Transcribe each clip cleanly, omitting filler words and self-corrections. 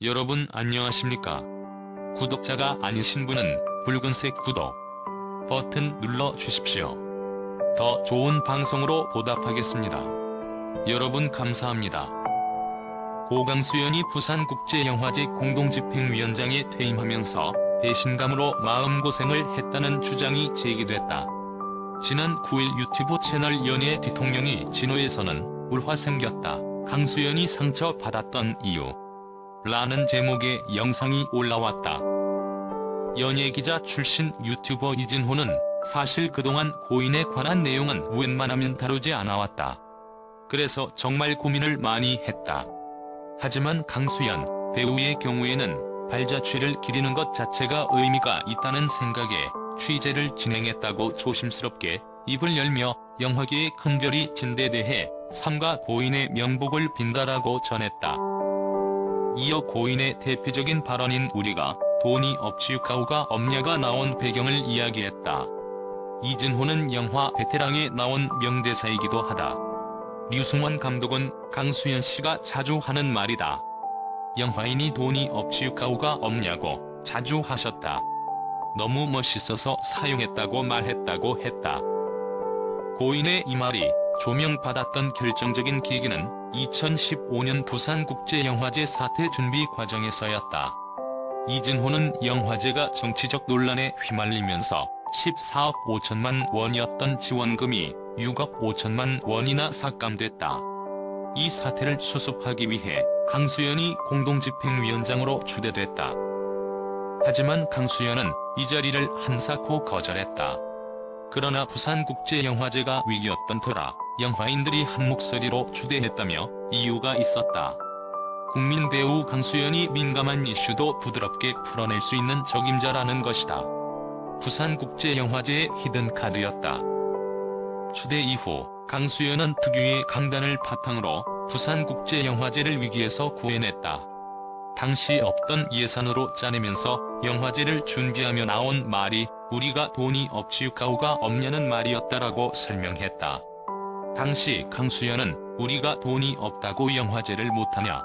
여러분 안녕하십니까? 구독자가 아니신 분은 붉은색 구독 버튼 눌러 주십시오. 더 좋은 방송으로 보답하겠습니다. 여러분 감사합니다. 고 강수연이 부산국제영화제 공동집행위원장에 퇴임하면서 배신감으로 마음고생을 했다는 주장이 제기됐다. 지난 9일 유튜브 채널 연예 뒤통령이 진호에서는 울화 생겼다. 강수연이 상처받았던 이유 라는 제목의 영상이 올라왔다. 연예기자 출신 유튜버 이진호는 사실 그동안 고인에 관한 내용은 웬만하면 다루지 않아왔다. 그래서 정말 고민을 많이 했다. 하지만 강수연 배우의 경우에는 발자취를 기리는 것 자체가 의미가 있다는 생각에 취재를 진행했다고 조심스럽게 입을 열며 영화계의 큰별이 진데 대해 삼가 고인의 명복을 빈다라고 전했다. 이어 고인의 대표적인 발언인 우리가 돈이 없지유가오가 없냐가 나온 배경을 이야기했다. 이진호는 영화 베테랑에 나온 명대사이기도 하다. 류승원 감독은 강수연 씨가 자주 하는 말이다. 영화인이 돈이 없지유가오가 없냐고 자주 하셨다. 너무 멋있어서 사용했다고 말했다고 했다. 고인의 이 말이 조명받았던 결정적인 계기는 2015년 부산국제영화제 사태 준비 과정에서였다. 이진호는 영화제가 정치적 논란에 휘말리면서 14억 5천만 원이었던 지원금이 6억 5천만 원이나 삭감됐다. 이 사태를 수습하기 위해 강수연이 공동집행위원장으로 추대됐다. 하지만 강수연은 이 자리를 한사코 거절했다. 그러나 부산국제영화제가 위기였던 터라 영화인들이 한 목소리로 추대했다며 이유가 있었다. 국민 배우 강수연이 민감한 이슈도 부드럽게 풀어낼 수 있는 적임자라는 것이다. 부산국제영화제의 히든카드였다. 추대 이후 강수연은 특유의 강단을 바탕으로 부산국제영화제를 위기에서 구해냈다. 당시 없던 예산으로 짜내면서 영화제를 준비하며 나온 말이 우리가 돈이 없지유가오가 없냐는 말이었다라고 설명했다. 당시 강수연은 우리가 돈이 없다고 영화제를 못하냐,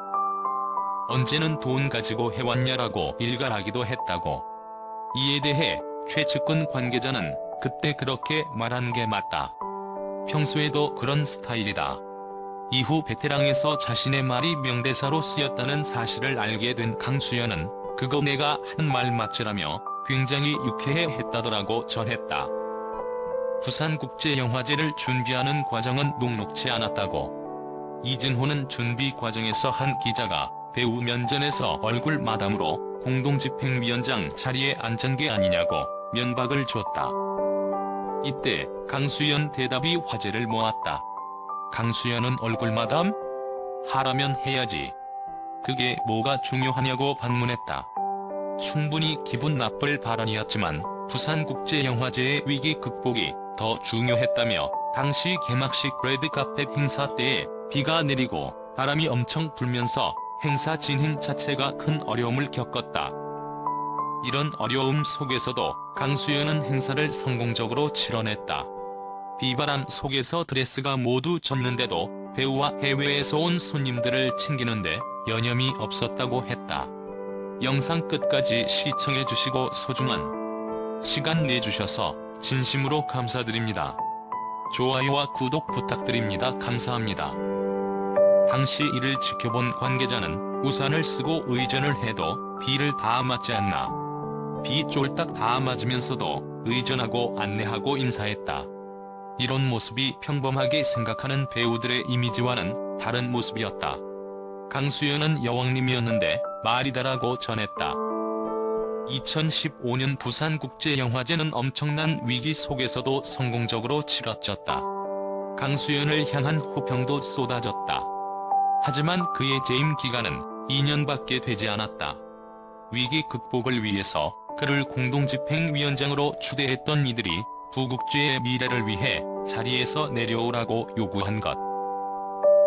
언제는 돈 가지고 해왔냐라고 일갈하기도 했다고. 이에 대해 최측근 관계자는 그때 그렇게 말한 게 맞다. 평소에도 그런 스타일이다. 이후 베테랑에서 자신의 말이 명대사로 쓰였다는 사실을 알게 된 강수연은 그거 내가 한 말 맞지라며 굉장히 유쾌해했다더라고 전했다. 부산국제영화제를 준비하는 과정은 녹록지 않았다고. 이진호는 준비 과정에서 한 기자가 배우 면전에서 얼굴 마담으로 공동집행위원장 자리에 앉은 게 아니냐고 면박을 줬다. 이때 강수연 대답이 화제를 모았다. 강수연은 얼굴 마담? 하라면 해야지. 그게 뭐가 중요하냐고 반문했다. 충분히 기분 나쁠 발언이었지만 부산국제영화제의 위기 극복이 더 중요했다며 당시 개막식 레드카펫 행사 때에 비가 내리고 바람이 엄청 불면서 행사 진행 자체가 큰 어려움을 겪었다. 이런 어려움 속에서도 강수연은 행사를 성공적으로 치러냈다. 비바람 속에서 드레스가 모두 젖는데도 배우와 해외에서 온 손님들을 챙기는데 여념이 없었다고 했다. 영상 끝까지 시청해주시고 소중한 시간 내주셔서 진심으로 감사드립니다. 좋아요와 구독 부탁드립니다. 감사합니다. 당시 이를 지켜본 관계자는 우산을 쓰고 의전을 해도 비를 다 맞지 않나. 비 쫄딱 다 맞으면서도 의전하고 안내하고 인사했다. 이런 모습이 평범하게 생각하는 배우들의 이미지와는 다른 모습이었다. 강수연은 여왕님이었는데 말이다라고 전했다. 2015년 부산국제영화제는 엄청난 위기 속에서도 성공적으로 치러졌다. 강수연을 향한 호평도 쏟아졌다. 하지만 그의 재임 기간은 2년밖에 되지 않았다. 위기 극복을 위해서 그를 공동집행위원장으로 추대했던 이들이 부국제의 미래를 위해 자리에서 내려오라고 요구한 것.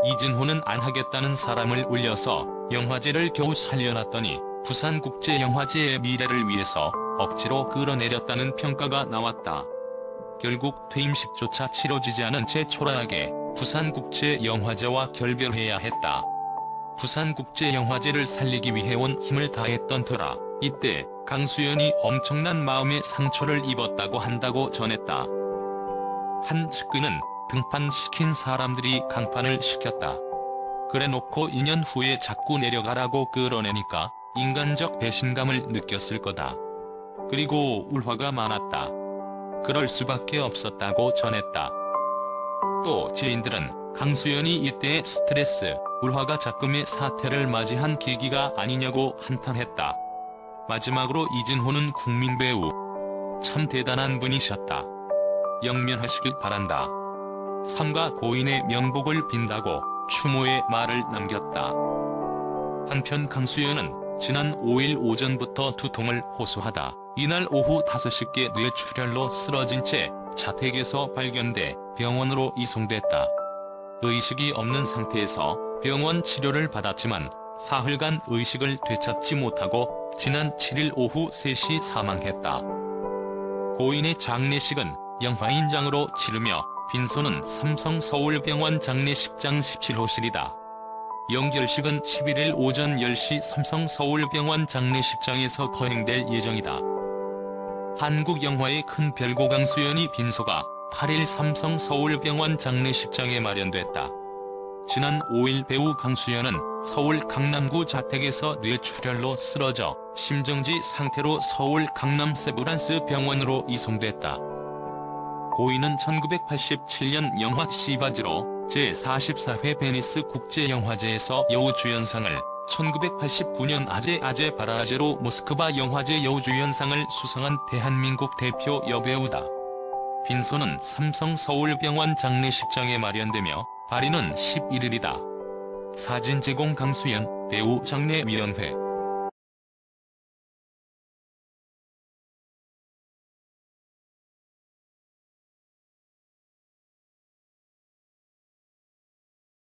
이진호는 안 하겠다는 사람을 울려서 영화제를 겨우 살려놨더니 부산국제영화제의 미래를 위해서 억지로 끌어내렸다는 평가가 나왔다. 결국 퇴임식조차 치러지지 않은 채 초라하게 부산국제영화제와 결별해야 했다. 부산국제영화제를 살리기 위해 온 힘을 다했던 터라 이때 강수연이 엄청난 마음의 상처를 입었다고 한다고 전했다. 한 측근은 등판시킨 사람들이 강판을 시켰다. 그래놓고 2년 후에 자꾸 내려가라고 끌어내니까 인간적 배신감을 느꼈을 거다. 그리고 울화가 많았다. 그럴 수밖에 없었다고 전했다. 또 지인들은 강수연이 이때의 스트레스, 울화가 작금의 사태를 맞이한 계기가 아니냐고 한탄했다. 마지막으로 이진호는 국민배우. 참 대단한 분이셨다. 영면하시길 바란다. 삼가 고인의 명복을 빈다고 추모의 말을 남겼다. 한편 강수연은 지난 5일 오전부터 두통을 호소하다 이날 오후 5시께 뇌출혈로 쓰러진 채 자택에서 발견돼 병원으로 이송됐다. 의식이 없는 상태에서 병원 치료를 받았지만 사흘간 의식을 되찾지 못하고 지난 7일 오후 3시 사망했다. 고인의 장례식은 영화인장으로 치르며 빈소는 삼성서울병원 장례식장 17호실이다. 연결식은 11일 오전 10시 삼성서울병원 장례식장에서 거행될 예정이다. 한국 영화의 큰 별고 강수연이 빈소가 8일 삼성서울병원 장례식장에 마련됐다. 지난 5일 배우 강수연은 서울 강남구 자택에서 뇌출혈로 쓰러져 심정지 상태로 서울 강남 세브란스 병원으로 이송됐다. 고인은 1987년 영화 시바지로 제44회 베니스 국제영화제에서 여우주연상을, 1989년 아제 바라제로 모스크바 영화제 여우주연상을 수상한 대한민국 대표 여배우다. 빈소는 삼성서울병원 장례식장에 마련되며 발인은 11일이다. 사진 제공 강수연, 배우 장례위원회.